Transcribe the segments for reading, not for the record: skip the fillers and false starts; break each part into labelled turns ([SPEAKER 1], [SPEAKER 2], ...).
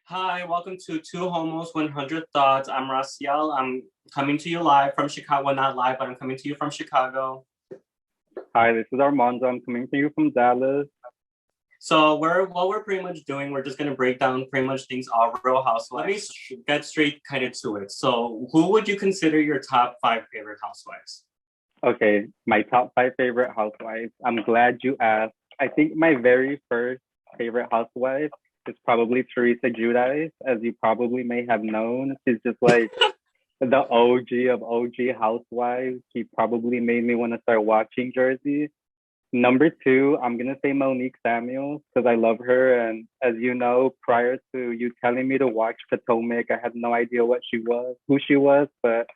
[SPEAKER 1] Hi, welcome to 2homos 100 Thoughts. I'm Raciel. I'm coming to you live from Chicago. Well, not live, but I'm coming to you from Chicago.
[SPEAKER 2] Hi, this is Armando. I'm coming to you from Dallas.
[SPEAKER 1] So what we're pretty much doing, we're just gonna break down pretty much things all Real Housewives. Let me get straight kind of to it. So who would you consider your top five favorite housewives?
[SPEAKER 2] Okay, my top five favorite housewives. I'm glad you asked. I think my very first favorite housewife is probably Teresa Giudice, as you probably may have known. She's just like the OG of OG housewives. She probably made me want to start watching Jersey. Number two, I'm gonna say Monique Samuels because I love her. And as you know, prior to you telling me to watch Potomac, I had no idea what she was, who she was. But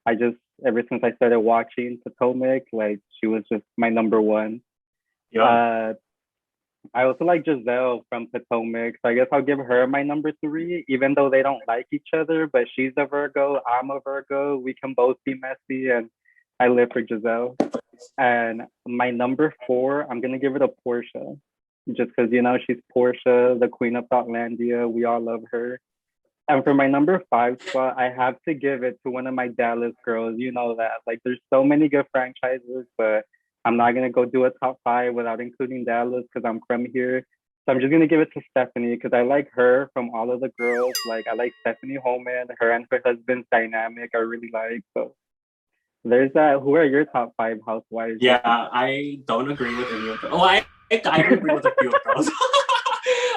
[SPEAKER 2] I just ever since I started watching Potomac, like she was just my number one.
[SPEAKER 1] Yeah.
[SPEAKER 2] Uh, I also like Giselle from Potomac, so I guess I'll give her my number three, even though they don't like each other. But she's a Virgo, I'm a Virgo. We can both be messy, and I live for Giselle. And my number four, I'm gonna give it a Portia, just because she's Portia, the queen of Thoughtlandia. We all love her. And for my number five spot, I have to give it to one of my Dallas girls. You know that. Like, there's so many good franchises, but I'm not gonna go do a top five without including Dallas because I'm from here. So I'm just gonna give it to Stephanie because I like her from all of the girls. Like, I like Stephanie Holman. Her and her husband's dynamic. I really like. So there's that. Who are your top five housewives?
[SPEAKER 1] Yeah, I don't agree with any of them. Oh, I agree with a few of those.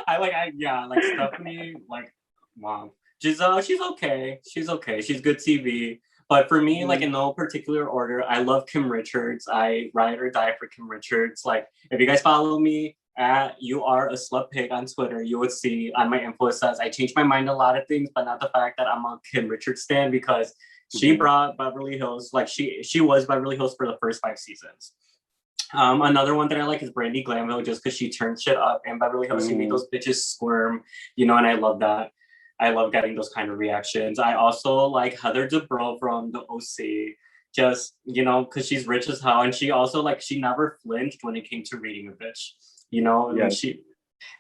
[SPEAKER 1] like Stephanie, like wow. Giselle, she's okay. She's okay. She's good TV. But for me, like in no particular order, I love Kim Richards. I ride or die for Kim Richards. Like if you guys follow me at you are a slut pig on Twitter, you would see on my info it says I changed my mind a lot of things, but not the fact that I'm a Kim Richards stan because she brought Beverly Hills, like she was Beverly Hills for the first 5 seasons. Another one that I like is Brandy Glanville, just because she turned shit up in Beverly Hills. She made those bitches squirm, and I love that. I love getting those kind of reactions. I also like Heather Dubrow from the OC, just because she's rich as hell, and she also she never flinched when it came to reading a bitch.
[SPEAKER 2] Yes.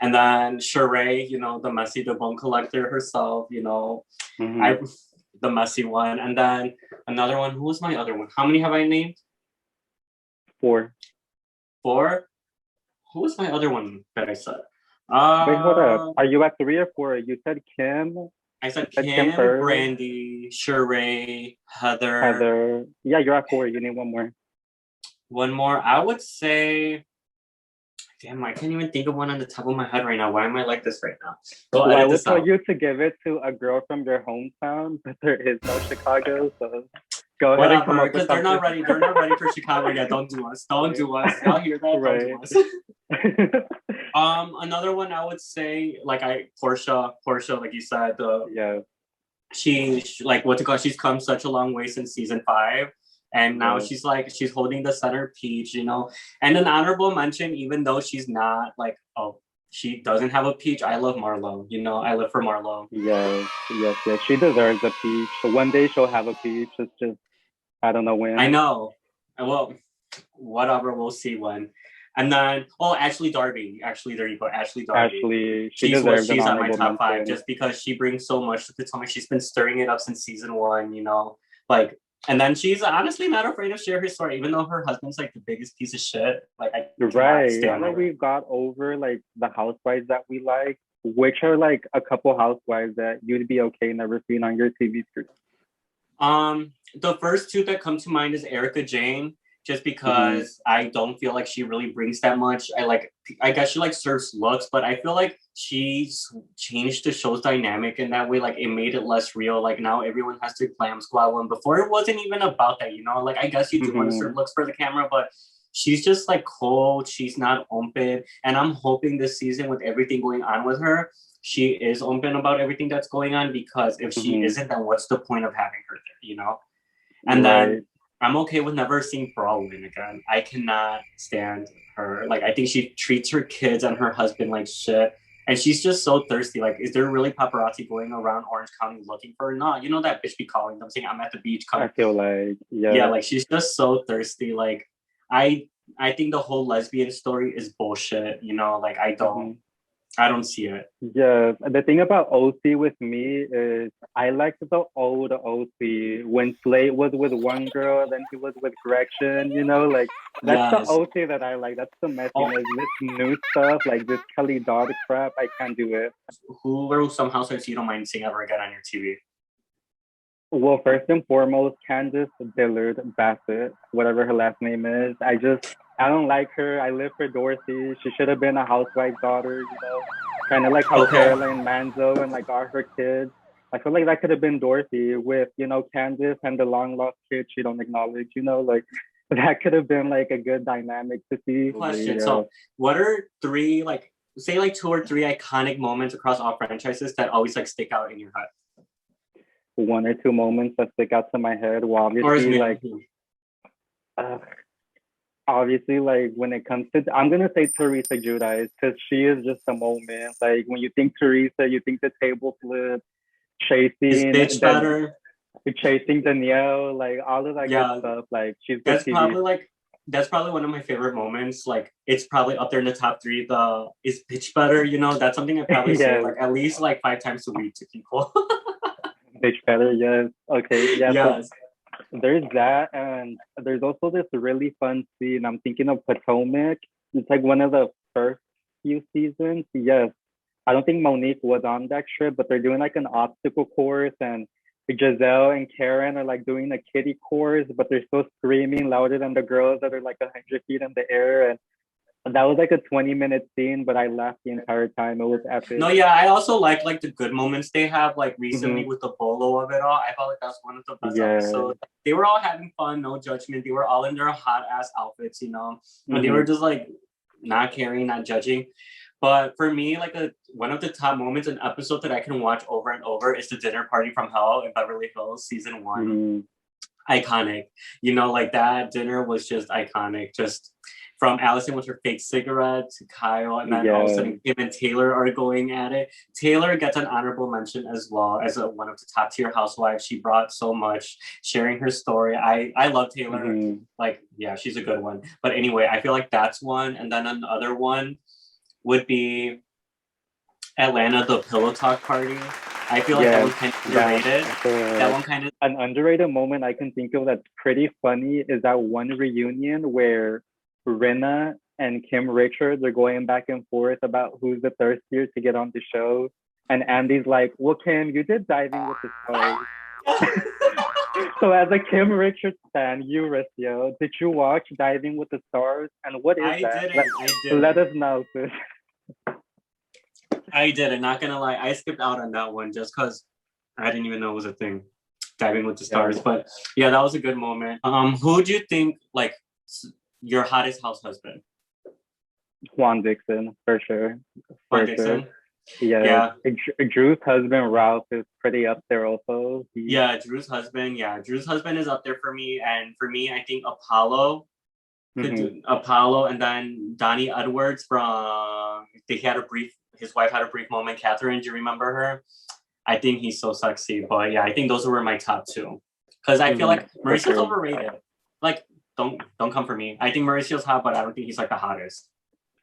[SPEAKER 1] And then Sheree, the messy the bone collector herself. I the messy one, and then another one. Who was my other one? How many have I named?
[SPEAKER 2] Four.
[SPEAKER 1] Four. Who was my other one that I said?
[SPEAKER 2] Wait, hold up. Are you at three or four? You said Kim.
[SPEAKER 1] I said Kim, Brandy, Sheree, Heather.
[SPEAKER 2] Heather. Yeah, you're at four. You need one more.
[SPEAKER 1] One more. I would say. Damn, I can't even think of one on the top of my head right now. Why am I like this right now?
[SPEAKER 2] Well, I would tell you to give it to a girl from your hometown, but there is no Chicago, so go ahead and come up with
[SPEAKER 1] they're not ready. They're not ready for Chicago yet. Don't do us. Don't do us. Y'all hear that?
[SPEAKER 2] Right.
[SPEAKER 1] Don't do us. Another one I would say, Portia, like you said, she what's it called? She's come such a long way since season 5. And now she's holding the center peach, And an honorable mention, even though she's not she doesn't have a peach. I love Marlo. I live for Marlo.
[SPEAKER 2] Yes. She deserves a peach. So one day she'll have a peach. It's just I don't know when.
[SPEAKER 1] I know. Well, whatever. We'll see when. And then, Ashley Darby. Actually, there you go. Ashley Darby.
[SPEAKER 2] Ashley, she's on
[SPEAKER 1] my top 5 just because she brings so much to the Potomac. She's been stirring it up since season 1. And then she's honestly not afraid to share her story, even though her husband's the biggest piece of shit.
[SPEAKER 2] Right. Now that we've got over the housewives that we like, which are a couple housewives that you'd be okay never seeing on your TV screen?
[SPEAKER 1] The first two that come to mind is Erica Jane, just because I don't feel like she really brings that much. I guess she serves looks, but I feel like she's changed the show's dynamic in that way. It made it less real. Now everyone has to glam squabble, and before it wasn't even about that. I guess you do want to serve looks for the camera, but she's just cold. She's not open, and I'm hoping this season with everything going on with her, she is open about everything that's going on, because if she isn't, then what's the point of having her there, And then I'm okay with never seeing Brawlin again. I cannot stand her. I think she treats her kids and her husband like shit. And she's just so thirsty. Is there really paparazzi going around Orange County looking for her? No, that bitch be calling them saying, I'm at the beach. Come.
[SPEAKER 2] I feel like,
[SPEAKER 1] Yeah, she's just so thirsty. I think the whole lesbian story is bullshit. I don't. I don't see it.
[SPEAKER 2] Yeah, the thing about OC with me is I liked the old OC when Slade was with one girl, then he was with Gretchen, like that's the
[SPEAKER 1] Yes.
[SPEAKER 2] OC that I like. That's the
[SPEAKER 1] Oh,
[SPEAKER 2] messiness. This new stuff, like this Kelly Dodd crap, I can't do it.
[SPEAKER 1] who or some housewives you don't mind seeing ever again on your TV?
[SPEAKER 2] Well, first and foremost, Candace Dillard Bassett, whatever her last name is. I don't like her. I live for Dorothy. She should have been a housewife's daughter, kind of like how
[SPEAKER 1] Okay.
[SPEAKER 2] Caroline Manzo and like all her kids. I feel like that could have been Dorothy with, Candace and the long lost kid she don't acknowledge, like that could have been like a good dynamic to see.
[SPEAKER 1] Question.
[SPEAKER 2] Yeah.
[SPEAKER 1] So, what are three like say like two or three iconic moments across all franchises that always like stick out in your head?
[SPEAKER 2] One or two moments that stick out to my head. Well, obviously, obviously, like when it comes to, I'm gonna say Teresa Giudice because she is just a moment. Like when you think Teresa, you think the table flip, chasing Danielle, like all of that good stuff. Like she's good TV.
[SPEAKER 1] That's probably one of my favorite moments. Like it's probably up there in the top three. The is Bitch Better, that's something I probably say like at least like 5 times a week to people.
[SPEAKER 2] Bitch Better, yes. Okay, yeah.
[SPEAKER 1] Yes.
[SPEAKER 2] So there's that, and there's also this really fun scene. I'm thinking of Potomac. It's like one of the first few seasons. Yes, I don't think Monique was on that trip, but they're doing like an obstacle course, and Giselle and Karen are like doing a kiddie course, but they're still screaming louder than the girls that are like 100 feet in the air. And that was like a 20-minute scene, but I laughed the entire time. It was epic.
[SPEAKER 1] No, yeah, I also like the good moments they have like recently with the bolo of it all. I felt like that's one of the best episodes. They were all having fun, no judgment. They were all in their hot ass outfits, and they were just like not caring, not judging. But for me, like one of the top moments in episode that I can watch over and over is the dinner party from hell in Beverly Hills season 1. Iconic, like that dinner was just iconic. Just from Allison with her fake cigarette to Kyle, and then all of a sudden him and Taylor are going at it. Taylor gets an honorable mention as well as one of the top tier housewives. She brought so much, sharing her story. I love Taylor. Like, yeah, she's a good one. But anyway, I feel like that's one. And then another one would be Atlanta, the Pillow Talk party. I feel like that was kind of underrated. That one kind of
[SPEAKER 2] an underrated moment I can think of that's pretty funny is that one reunion where Rinna and Kim Richards are going back and forth about who's the thirstier to get on the show. And Andy's like, well, Kim, you did Diving with the Stars. So as a Kim Richards fan, Euricio, did you watch Diving with the Stars? And what is that?
[SPEAKER 1] I didn't.
[SPEAKER 2] Let us know, sis.
[SPEAKER 1] I didn't, not gonna lie. I skipped out on that one just because I didn't even know it was a thing. Diving with the Stars. But yeah, that was a good moment. Who do you think like your hottest house husband?
[SPEAKER 2] Juan Dixon, for sure.
[SPEAKER 1] Juan Dixon?
[SPEAKER 2] Yeah. Drew's husband, Ralph, is pretty up there also.
[SPEAKER 1] Drew's husband. Yeah, Drew's husband is up there for me. And for me, I think Apollo could do Apollo, and then Donnie Edwards from his wife had a brief moment. Catherine, do you remember her? I think he's so sexy. But yeah, I think those were my top two. Because I feel like Mauricio's overrated. Like, don't come for me. I think Mauricio's hot, but I don't think he's like the hottest.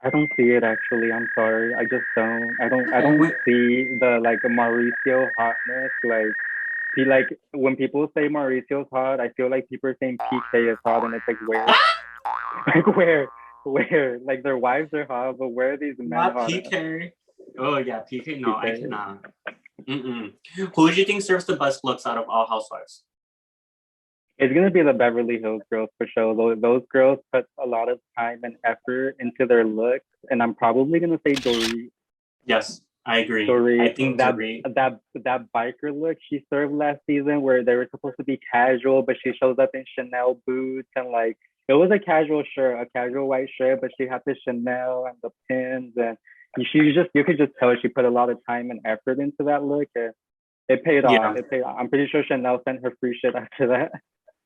[SPEAKER 2] I don't see it actually. I'm sorry. I just don't. I don't see the like Mauricio hotness. Like when people say Mauricio's hot, I feel like people are saying PK is hot, and it's like where, where like their wives are hot, but where are these men
[SPEAKER 1] not
[SPEAKER 2] hot?
[SPEAKER 1] PK. Oh yeah, PK. No, PK. I cannot. Who do you think serves the best looks out of all housewives?
[SPEAKER 2] It's gonna be the Beverly Hills girls for sure. Those girls put a lot of time and effort into their looks, and I'm probably gonna say Dorit.
[SPEAKER 1] Yes, I agree.
[SPEAKER 2] Dorit,
[SPEAKER 1] I think
[SPEAKER 2] that biker look she served last season, where they were supposed to be casual, but she shows up in Chanel boots and like it was a casual shirt, a casual white shirt, but she had the Chanel and the pins, and you could just tell she put a lot of time and effort into that look. And it paid off. It paid off. I'm pretty sure Chanel sent her free shit after that.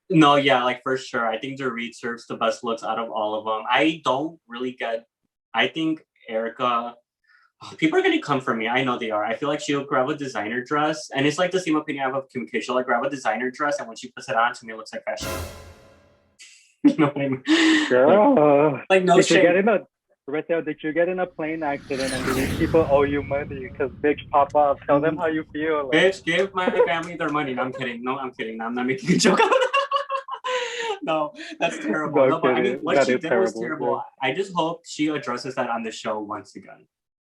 [SPEAKER 1] No, yeah, like for sure. I think Dorit serves the best looks out of all of them. I think Erica, people are going to come for me. I know they are. I feel like she'll grab a designer dress. And it's like the same opinion I have of Kim K. She'll like grab a designer dress. And when she puts it on, to me, it looks like fashion. You know what I mean?
[SPEAKER 2] Girl.
[SPEAKER 1] Like no shame.
[SPEAKER 2] Raquel, did you get in a plane accident and do these people owe you money? Because bitch, pop off. Tell them how you feel. Like,
[SPEAKER 1] Bitch, give my family their money. No, I'm kidding. No, I'm kidding. I'm not making a joke. No, that's terrible.
[SPEAKER 2] no
[SPEAKER 1] No, but I mean,
[SPEAKER 2] kidding.
[SPEAKER 1] what
[SPEAKER 2] That
[SPEAKER 1] she
[SPEAKER 2] is
[SPEAKER 1] did was
[SPEAKER 2] terrible.
[SPEAKER 1] terrible. I just hope she addresses that on the show once again.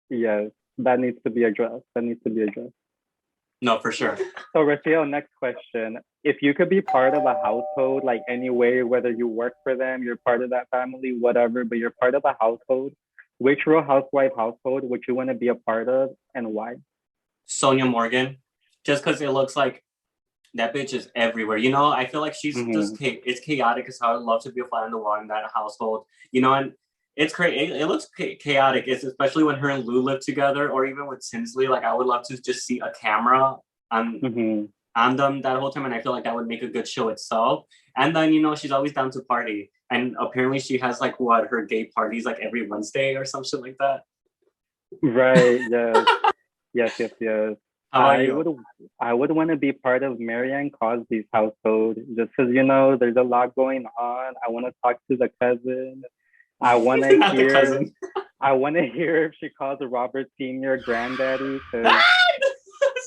[SPEAKER 2] Yes, that needs to be addressed. That needs to be addressed.
[SPEAKER 1] No, for sure.
[SPEAKER 2] So, Rafael, next question. If you could be part of a household, like any way, whether you work for them, you're part of that family, whatever, but you're part of a household, which Real Housewife household would you want to be a part of and why?
[SPEAKER 1] Sonia Morgan, just because it looks like that bitch is everywhere. You know, I feel like she's
[SPEAKER 2] Mm-hmm.
[SPEAKER 1] just it's chaotic as how I'd love to be a fly on the wall in that household. You know, and it's crazy. It looks chaotic. It's especially when her and Lou live together, or even with Tinsley. Like I would love to just see a camera on
[SPEAKER 2] Mm-hmm.
[SPEAKER 1] on them that whole time, and I feel like that would make a good show itself. And then you know she's always down to party, and apparently she has like what her gay parties like every Wednesday or some shit like that.
[SPEAKER 2] Right. Yes. Yes. Yes. Yes.
[SPEAKER 1] How about
[SPEAKER 2] I
[SPEAKER 1] you?
[SPEAKER 2] would. I would want to be part of Marianne Cosby's household, just because you know there's a lot going on. I want to talk to the cousin. I want to
[SPEAKER 1] Not the
[SPEAKER 2] hear.
[SPEAKER 1] cousin.
[SPEAKER 2] I want to hear if she calls Robert Senior granddaddy, because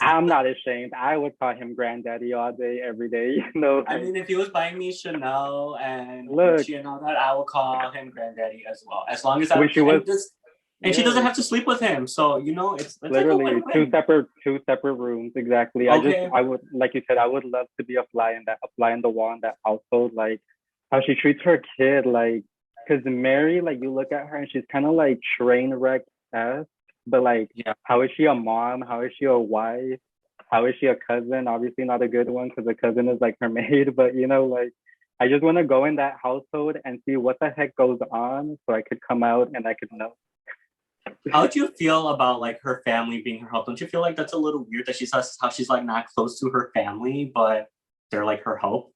[SPEAKER 2] I'm not ashamed. I would call him granddaddy all day, every day. You know,
[SPEAKER 1] I
[SPEAKER 2] like,
[SPEAKER 1] mean, if he was buying me Chanel and
[SPEAKER 2] look,
[SPEAKER 1] Gucci and all that, I would call him granddaddy as well. As long as
[SPEAKER 2] when
[SPEAKER 1] I
[SPEAKER 2] she was,
[SPEAKER 1] and this and she doesn't
[SPEAKER 2] yeah,
[SPEAKER 1] have to sleep with him. So, you know, it's like a
[SPEAKER 2] literally
[SPEAKER 1] win-win.
[SPEAKER 2] two separate rooms. Exactly.
[SPEAKER 1] Okay.
[SPEAKER 2] I would, like you said, I would love to be a fly in the wall in that household. Like how she treats her kid, like, because Mary, like you look at her and she's kind of like train wreck esque, but like,
[SPEAKER 1] Yeah.
[SPEAKER 2] how is she a mom? How is she a wife? How is she a cousin? Obviously not a good one because the cousin is like her maid, but you know, like I just want to go in that household and see what the heck goes on so I could come out and I could know.
[SPEAKER 1] How do you feel about like her family being her help? Don't you feel like that's a little weird that she says how she's like not close to her family, but they're like her help?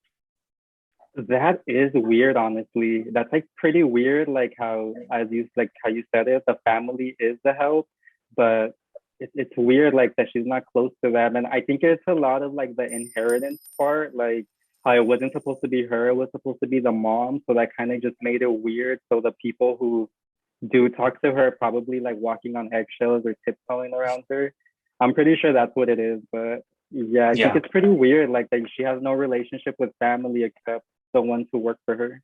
[SPEAKER 2] That is weird, honestly. That's like pretty weird, like how as you like how you said it, the family is the help, but it's weird like that she's not close to them. And I think it's a lot of like the inheritance part, like how it wasn't supposed to be her, it was supposed to be the mom. So that kind of just made it weird. So the people who do talk to her probably like walking on eggshells or tiptoeing around her. I'm pretty sure that's what it is, but yeah, I think
[SPEAKER 1] Yeah.
[SPEAKER 2] it's pretty weird like that she has no relationship with family except the ones who work for her.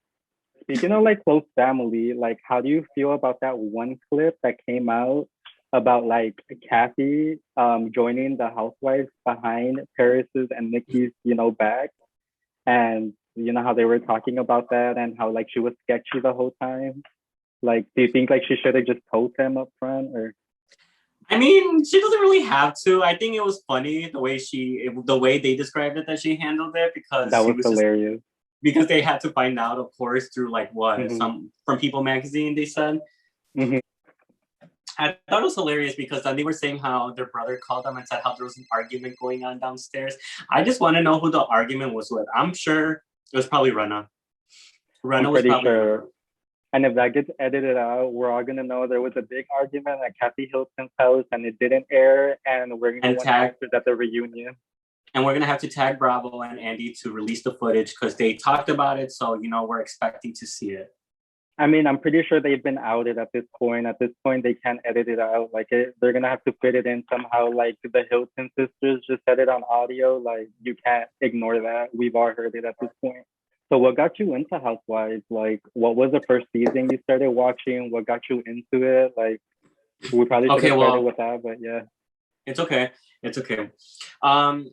[SPEAKER 2] Speaking of like close family, like how do you feel about that one clip that came out about like Kathy joining the housewives behind Paris's and Nikki's, you know, back? And you know how they were talking about that and how like she was sketchy the whole time? Like, do you think like she should have just told them up front or
[SPEAKER 1] I mean, she doesn't really have to. I think it was funny the way they described it that she handled it because
[SPEAKER 2] that
[SPEAKER 1] she
[SPEAKER 2] was
[SPEAKER 1] was just
[SPEAKER 2] hilarious?
[SPEAKER 1] because they had to find out, of course, through like what
[SPEAKER 2] Mm-hmm.
[SPEAKER 1] some from People magazine they said.
[SPEAKER 2] Mm-hmm.
[SPEAKER 1] I thought it was hilarious because then they were saying how their brother called them and said how there was an argument going on downstairs. I just want to know who the argument was with. I'm sure it was probably Rena.
[SPEAKER 2] I'm
[SPEAKER 1] Rena was
[SPEAKER 2] pretty
[SPEAKER 1] probably
[SPEAKER 2] sure. And if that gets edited out, we're all gonna know there was a big argument at Kathy Hilton's house and it didn't air, and we're gonna
[SPEAKER 1] and
[SPEAKER 2] want
[SPEAKER 1] tag
[SPEAKER 2] answers at the reunion.
[SPEAKER 1] and we're gonna have to tag Bravo and Andy to release the footage because they talked about it. So you know we're expecting to see it.
[SPEAKER 2] I mean, I'm pretty sure they've been outed at this point. At this point, they can't edit it out. Like, they're gonna have to fit it in somehow. Like the Hilton sisters just said it on audio. Like, you can't ignore that. We've all heard it at this point. So, what got you into Housewives? Like, what was the first season you started watching? What got you into it? Like, we probably should
[SPEAKER 1] Okay,
[SPEAKER 2] have started
[SPEAKER 1] well,
[SPEAKER 2] with that, but yeah.
[SPEAKER 1] it's okay. It's okay. Um,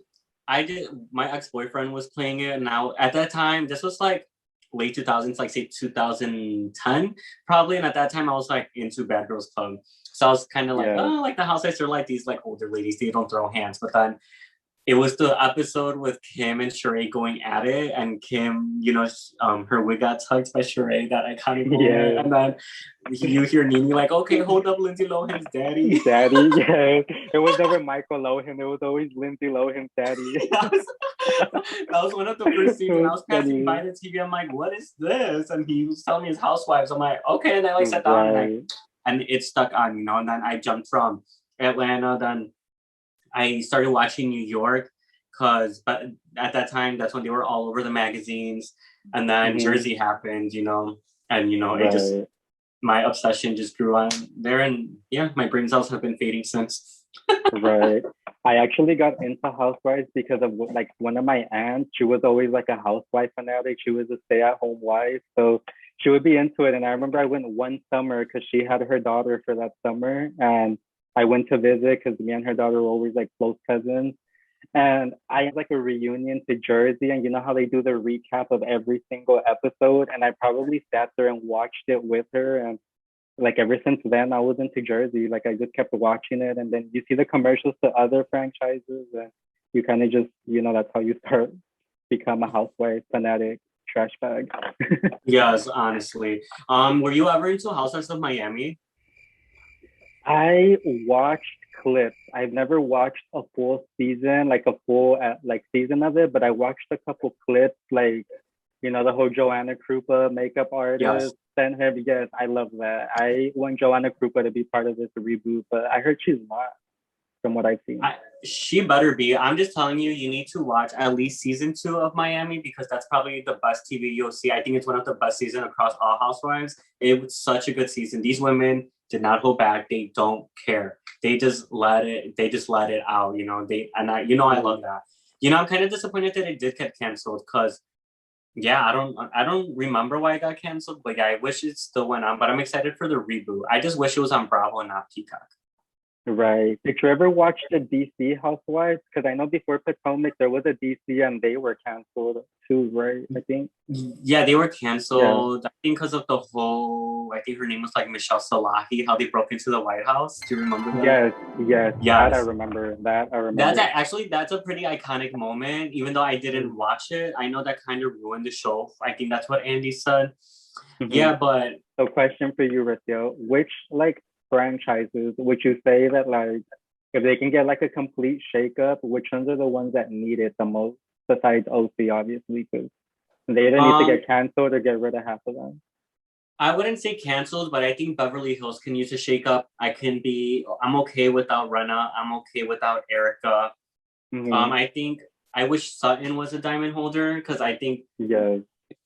[SPEAKER 1] I did. My ex boyfriend was playing it. Now at that time, this was like late 2000s, like say 2010 probably. And at that time, I was like into Bad Girls Club, so I was kind of like,
[SPEAKER 2] Yeah.
[SPEAKER 1] oh, like the housewives are like these like older ladies. They don't throw hands. But then it was the episode with Kim and Sheree going at it, and Kim, you know, her wig got tugged by Sheree, that iconic moment,
[SPEAKER 2] Yeah.
[SPEAKER 1] and then you hear Nene like, "Okay, hold up, Lindsay Lohan's daddy."
[SPEAKER 2] Daddy, yeah. It was never Michael Lohan. It was always Lindsay Lohan's daddy.
[SPEAKER 1] that, was, that was one of the first
[SPEAKER 2] It
[SPEAKER 1] seasons. I
[SPEAKER 2] was
[SPEAKER 1] was passing by
[SPEAKER 2] funny.
[SPEAKER 1] the TV. I'm like, "What is this?" And he was telling me his housewives. I'm like, "Okay," and then I like, sat down
[SPEAKER 2] Right.
[SPEAKER 1] and it stuck on, you know. And then I jumped from Atlanta, then I started watching New York because but at that time that's when they were all over the magazines, and then
[SPEAKER 2] Mm-hmm.
[SPEAKER 1] Jersey happened, you know, and you know it just
[SPEAKER 2] Right.
[SPEAKER 1] my obsession just grew on there, and yeah, my brain cells have been fading since.
[SPEAKER 2] Right. I actually got into housewives because of like one of my aunts. She was always like a housewife fanatic. She was a stay-at-home wife, so she would be into it. And I remember I went one summer because she had her daughter for that summer, and I went to visit because me and her daughter were always like close cousins. And I had like a reunion to Jersey, and you know how they do the recap of every single episode, and I probably sat there and watched it with her, and like ever since then I was into Jersey. Like I just kept watching it, and then you see the commercials to other franchises, and you kind of just, you know, that's how you start become a housewife fanatic trash bag.
[SPEAKER 1] Yes, honestly. Were you ever into Housewives of Miami?
[SPEAKER 2] I watched clips. I've never watched a full season, like a full like season of it, but I watched a couple clips, like, you know, the whole Joanna Krupa makeup
[SPEAKER 1] Yes.
[SPEAKER 2] artist sent her. Yes, I love that. I want Joanna Krupa to be part of this reboot, but I heard she's not, from what I've seen.
[SPEAKER 1] She better be. I'm just telling you, you need to watch at least season 2 of Miami because that's probably the best TV you'll see. I think it's one of the best seasons across all housewives. It was such a good season. These women did not hold back. They don't care. They just let it. They just let it out. You know. I love that. You know, I'm kind of disappointed that it did get canceled because yeah, I don't remember why it got canceled, but yeah, I wish it still went on. But I'm excited for the reboot. I just wish it was on Bravo and not Peacock.
[SPEAKER 2] Right. Did you ever watch the DC Housewives? Because I know before Potomac there was a DC and they were canceled too, right? I think.
[SPEAKER 1] Yeah, they were
[SPEAKER 2] Yeah.
[SPEAKER 1] canceled. I think because of the whole. I think her name was like Michelle Salahi. How they broke into the White House. Do you remember that?
[SPEAKER 2] Yes, yes. That I
[SPEAKER 1] Yes.
[SPEAKER 2] remember. That I remember.
[SPEAKER 1] Actually that's a pretty iconic moment. Even though I didn't watch it, I know that kind of ruined the show. I think that's what Andy said.
[SPEAKER 2] Mm-hmm.
[SPEAKER 1] Yeah, but
[SPEAKER 2] So question for you, Racio. Which like franchises would you say that like if they can get like a complete shakeup, which ones are the ones that need it the most besides OC, obviously, because they either need to
[SPEAKER 1] um,
[SPEAKER 2] get canceled or get rid of half of them.
[SPEAKER 1] I wouldn't say canceled, but I think Beverly Hills can use a shakeup. I'm okay without Rena. I'm okay without Erica.
[SPEAKER 2] Mm-hmm.
[SPEAKER 1] I think I wish Sutton was a diamond holder because I think
[SPEAKER 2] Yes.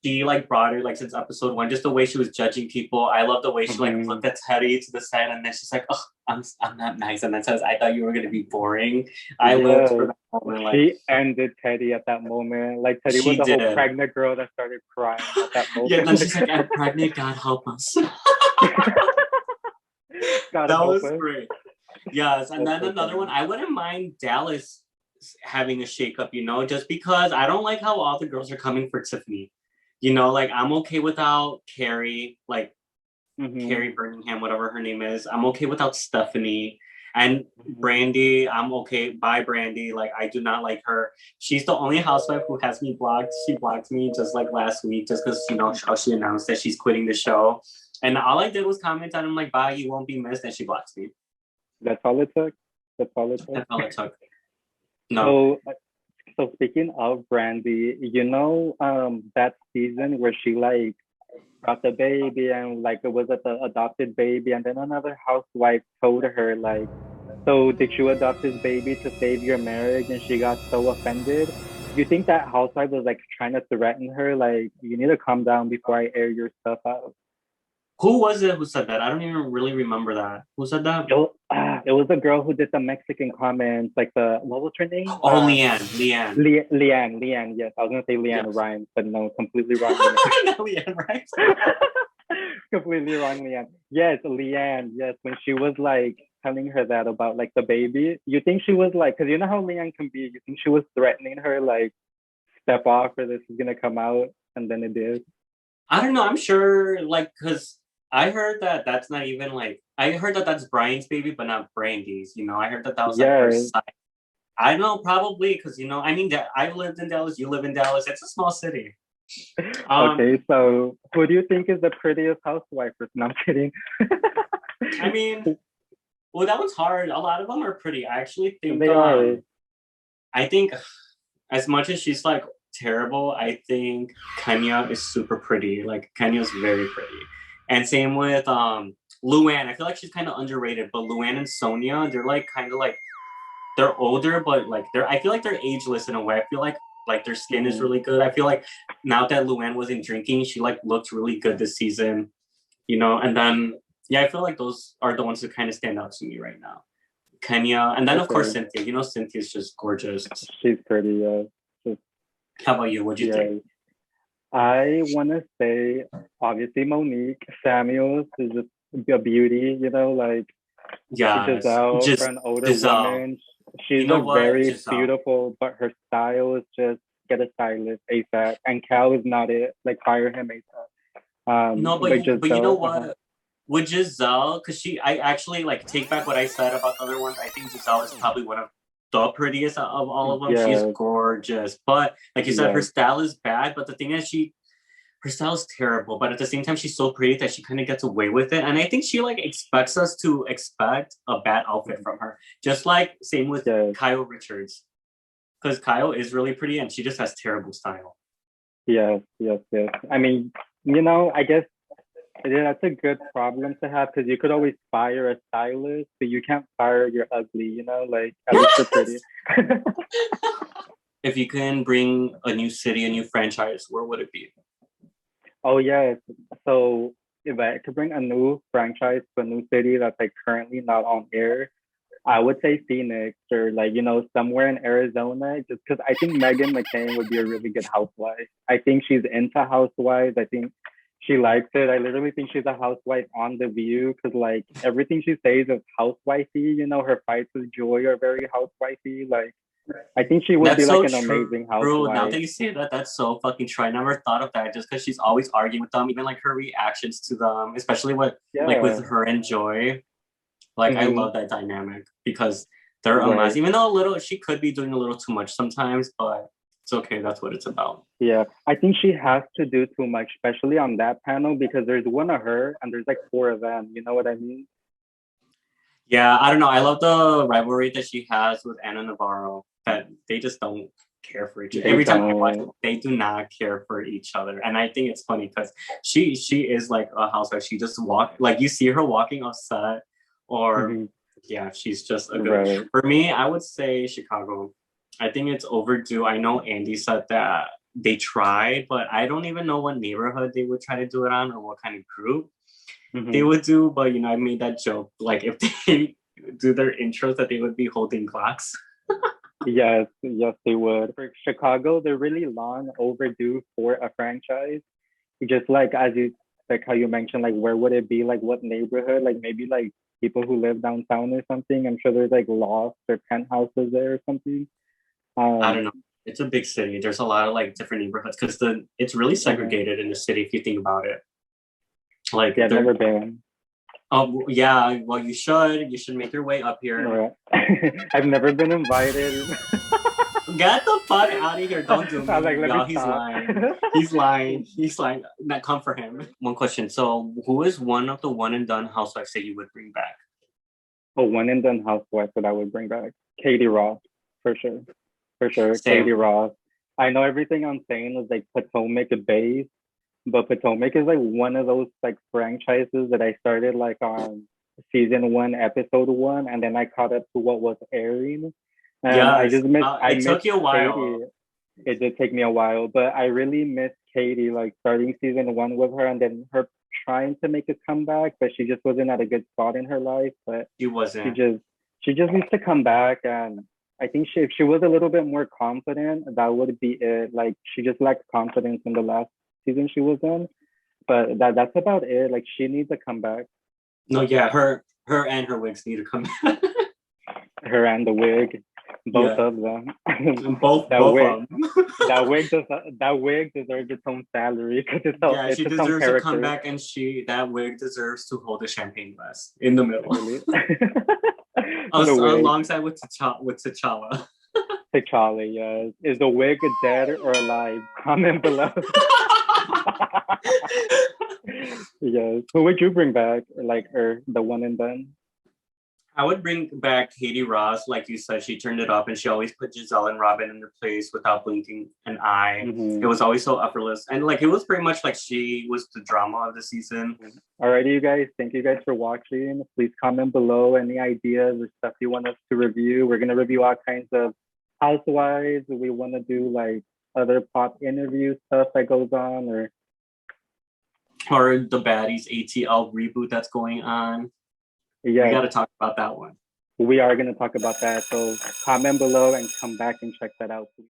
[SPEAKER 1] she like brought her like since episode 1, just the way she was judging people. I love the way she like
[SPEAKER 2] Mm-hmm.
[SPEAKER 1] looked at Teddy to the side and then she's like, "Oh, I'm not nice," and then says, "I thought you were gonna be boring." I lived for
[SPEAKER 2] Yes.
[SPEAKER 1] that moment. Like
[SPEAKER 2] She ended Teddy at that moment. Like Teddy was
[SPEAKER 1] she
[SPEAKER 2] the whole
[SPEAKER 1] did.
[SPEAKER 2] pregnant girl that started crying at that
[SPEAKER 1] Yeah,
[SPEAKER 2] moment.
[SPEAKER 1] and then she's like, "I'm pregnant. God help us."
[SPEAKER 2] God
[SPEAKER 1] That
[SPEAKER 2] help
[SPEAKER 1] was
[SPEAKER 2] us.
[SPEAKER 1] great. Yes, and
[SPEAKER 2] That's
[SPEAKER 1] then
[SPEAKER 2] so
[SPEAKER 1] another one.
[SPEAKER 2] funny.
[SPEAKER 1] I wouldn't mind Dallas having a shakeup, you know, just because I don't like how all the girls are coming for Tiffany. You know, like I'm okay without Carrie, like
[SPEAKER 2] Mm-hmm.
[SPEAKER 1] Carrie Birmingham, whatever her name is. I'm okay without Stephanie. And Brandy, I'm okay. Bye, Brandy. Like, I do not like her. She's the only housewife who has me blocked. She blocked me just like last week, just because, you know, how she announced that she's quitting the show. And all I did was comment on him, like, bye, you won't be missed. And she blocks me.
[SPEAKER 2] That's all it took. That's all it took.
[SPEAKER 1] That's all it took. No.
[SPEAKER 2] So, so speaking of Brandy, you know, that season where she like got the baby and like it was at the adopted baby, and then another housewife told her like, "So did you adopt this baby to save your marriage?" And she got so offended. Do you think that housewife was like trying to threaten her, like, "You need to calm down before I air your stuff out"?
[SPEAKER 1] Who was it who said that? I don't even really remember that. Who said that?
[SPEAKER 2] It was the girl who did the Mexican comments, like the what was her name?
[SPEAKER 1] Oh, Leanne. Leanne.
[SPEAKER 2] Leanne. Yes, I was gonna say Leanne
[SPEAKER 1] Yes.
[SPEAKER 2] Rhymes, but no, completely wrong. Leanne.
[SPEAKER 1] No, Leanne, right?
[SPEAKER 2] Completely wrong, Leanne. Yes, Leanne. Yes, when she was like telling her that about like the baby, you think she was like, because you know how Leanne can be. You think she was threatening her, like, step off or this is gonna come out, and then it did.
[SPEAKER 1] I don't know. I'm sure, like, because I heard that that's not even like, I heard that that's Brian's baby, but not Brandy's. You know, I heard that that was like her
[SPEAKER 2] Yes.
[SPEAKER 1] side. I don't know, probably because, you know, I mean, I lived in Dallas, you live in Dallas. It's a small city.
[SPEAKER 2] Okay, so who do you think is the prettiest housewife? No, I'm kidding.
[SPEAKER 1] I mean, well, that one's hard. A lot of them are pretty.
[SPEAKER 2] They are.
[SPEAKER 1] I think as much as she's like terrible, I think Kenya is super pretty. Like Kenya's very pretty. And same with Luann. I feel like she's kind of underrated, but Luann and Sonia, they're like kind of like they're older, but like I feel like they're ageless in a way. I feel like their skin is
[SPEAKER 2] Mhm.
[SPEAKER 1] really good. I feel like now that Luann wasn't drinking, she like looked really good this season. And then yeah, I feel like those are the ones that kind of stand out to me right now. Kenya, and then of course
[SPEAKER 2] Okay.
[SPEAKER 1] Cynthia. Cynthia's just gorgeous.
[SPEAKER 2] She's pretty, just,
[SPEAKER 1] How about you? What'd you think?
[SPEAKER 2] yeah. I want to say, obviously, Monique Samuels is just a beauty, like
[SPEAKER 1] Yes,
[SPEAKER 2] Giselle for
[SPEAKER 1] just
[SPEAKER 2] an older
[SPEAKER 1] Giselle.
[SPEAKER 2] woman.
[SPEAKER 1] You
[SPEAKER 2] She's
[SPEAKER 1] know
[SPEAKER 2] a
[SPEAKER 1] what,
[SPEAKER 2] very
[SPEAKER 1] Giselle?
[SPEAKER 2] beautiful, but her style is just get a stylist ASAP. And Cal is not it. Like, fire him ASAP.
[SPEAKER 1] No,
[SPEAKER 2] But
[SPEAKER 1] but you know
[SPEAKER 2] Giselle,
[SPEAKER 1] what? With Giselle, because I actually like take back what I said about the other ones. I think Giselle is probably one of the prettiest of all of them. She's
[SPEAKER 2] yes,
[SPEAKER 1] gorgeous, but like you said, her
[SPEAKER 2] yes.
[SPEAKER 1] style is bad. But the thing is, her style is terrible. But at the same time, she's so pretty that she kind of gets away with it. And I think she like expects us to expect a bad outfit from her. Just like same with
[SPEAKER 2] Yes,
[SPEAKER 1] Kyle Richards, because Kyle is really pretty and she just has terrible style.
[SPEAKER 2] yes, yes, yes. I mean, I guess that's a good problem to have because you could always fire a stylist, but you can't fire your ugly, like at least you're pretty.
[SPEAKER 1] If you can bring a new city, a new franchise, where would it be?
[SPEAKER 2] Oh yes. So if I could bring a new franchise to a new city that's like currently not on air, I would say Phoenix or like, somewhere in Arizona, just because I think Megan McCain would be a really good housewife. I think she's into housewives. I think she likes it. I literally think she's a housewife on The View because like everything she says is housewifey. Her fights with Joy are very housewifey. Like I think she would be
[SPEAKER 1] That's
[SPEAKER 2] like
[SPEAKER 1] so
[SPEAKER 2] an
[SPEAKER 1] true.
[SPEAKER 2] amazing
[SPEAKER 1] Now
[SPEAKER 2] housewife.
[SPEAKER 1] that you say that, that's so fucking true. I never thought of that just because she's always arguing with them, even like her reactions to them, especially with
[SPEAKER 2] Yeah.
[SPEAKER 1] her and Joy. Like I
[SPEAKER 2] Hmm.
[SPEAKER 1] love that dynamic because they're a mess.
[SPEAKER 2] Right.
[SPEAKER 1] Even though a little she could be doing a little too much sometimes, but it's okay. That's what it's about.
[SPEAKER 2] Yeah, I think she has to do too much, especially on that panel, because there's one of her and there's like four of them. You know what I mean?
[SPEAKER 1] Yeah, I don't know. I love the rivalry that she has with Anna Navarro. That they just don't care for each other.
[SPEAKER 2] They
[SPEAKER 1] Every time I watch it,
[SPEAKER 2] don't.
[SPEAKER 1] they do not care for each other, and I think it's funny because she is like a housewife. She just like you see her walking off set, or
[SPEAKER 2] Hmm.
[SPEAKER 1] yeah, she's just a good.
[SPEAKER 2] Right.
[SPEAKER 1] For me, I would say Chicago. I think it's overdue. I know Andy said that they tried, but I don't even know what neighborhood they would try to do it on or what kind of group they
[SPEAKER 2] Hmm.
[SPEAKER 1] would do. But I made that joke. Like if they do their intros, that they would be holding clocks.
[SPEAKER 2] Yes, yes, they would. For Chicago, they're really long overdue for a franchise. Just like as you like how you mentioned, like where would it be? Like what neighborhood? Like maybe like people who live downtown or something. I'm sure there's like lofts or penthouses there or something.
[SPEAKER 1] I
[SPEAKER 2] Um,
[SPEAKER 1] don't know. It's a big city. There's a lot of like different neighborhoods because it's really
[SPEAKER 2] uh
[SPEAKER 1] segregated in the city if you think about it. Like
[SPEAKER 2] yeah, I've
[SPEAKER 1] there.
[SPEAKER 2] never been.
[SPEAKER 1] Oh yeah. Well, you should. You should make your way up here.
[SPEAKER 2] Right. I've never been invited.
[SPEAKER 1] Get the fuck out of here. Don't do
[SPEAKER 2] I'm
[SPEAKER 1] me.
[SPEAKER 2] like, let me
[SPEAKER 1] Y'all, he's
[SPEAKER 2] stop.
[SPEAKER 1] lying. He's lying. He's lying. Not come for him. One question. So, who is one of the one and done housewives that you would bring back?
[SPEAKER 2] Oh, one and done housewife that I would bring back. Katie Ross, for sure. For sure. Katie
[SPEAKER 1] Same.
[SPEAKER 2] Ross. I know everything I'm saying is like Potomac based, but Potomac is like one of those like franchises that I started like on season one, episode one, and then I caught up to what was airing. And I
[SPEAKER 1] Yes.
[SPEAKER 2] just I
[SPEAKER 1] It
[SPEAKER 2] miss
[SPEAKER 1] took you a
[SPEAKER 2] Katie.
[SPEAKER 1] while.
[SPEAKER 2] It did take me a while, but I really miss Katie, like starting season one with her and then her trying to make a comeback, but she just wasn't at a good spot in her life. But
[SPEAKER 1] She
[SPEAKER 2] she
[SPEAKER 1] wasn't.
[SPEAKER 2] just she just needs to come back and I think if she was a little bit more confident, that would be it. Like she just lacked confidence in the last season she was in. But that's about it. Like she needs to come back.
[SPEAKER 1] No, yeah. Her and her wigs need to come back.
[SPEAKER 2] Her and the wig, both
[SPEAKER 1] Yeah.
[SPEAKER 2] of them. that
[SPEAKER 1] Both
[SPEAKER 2] wig
[SPEAKER 1] of them.
[SPEAKER 2] that wig deserves its own salary because
[SPEAKER 1] Yeah,
[SPEAKER 2] it's
[SPEAKER 1] she
[SPEAKER 2] its own
[SPEAKER 1] deserves a
[SPEAKER 2] character.
[SPEAKER 1] comeback, and that wig deserves to hold a champagne glass in the middle,
[SPEAKER 2] Literally. The wig.
[SPEAKER 1] alongside with T'Challa.
[SPEAKER 2] T'Challa, yes. Is the wig dead or alive? Comment below. Yes. Who would you bring back? Like her, the one and done?
[SPEAKER 1] I would bring back Katie Ross, like you said. She turned it up, and she always put Giselle and Robin in their place without blinking an eye. It
[SPEAKER 2] Mm-hmm.
[SPEAKER 1] was always so effortless, and like it was pretty much like she was the drama of the season.
[SPEAKER 2] Alrighty, you guys. Thank you guys for watching. Please comment below any ideas or stuff you want us to review. We're gonna review all kinds of housewives. We want to do like other pop interview stuff that goes on, or
[SPEAKER 1] or the Baddies ATL reboot that's going on. We got
[SPEAKER 2] Yeah,
[SPEAKER 1] to talk about that one.
[SPEAKER 2] we are going to talk about that. So comment below and come back and check that out, please.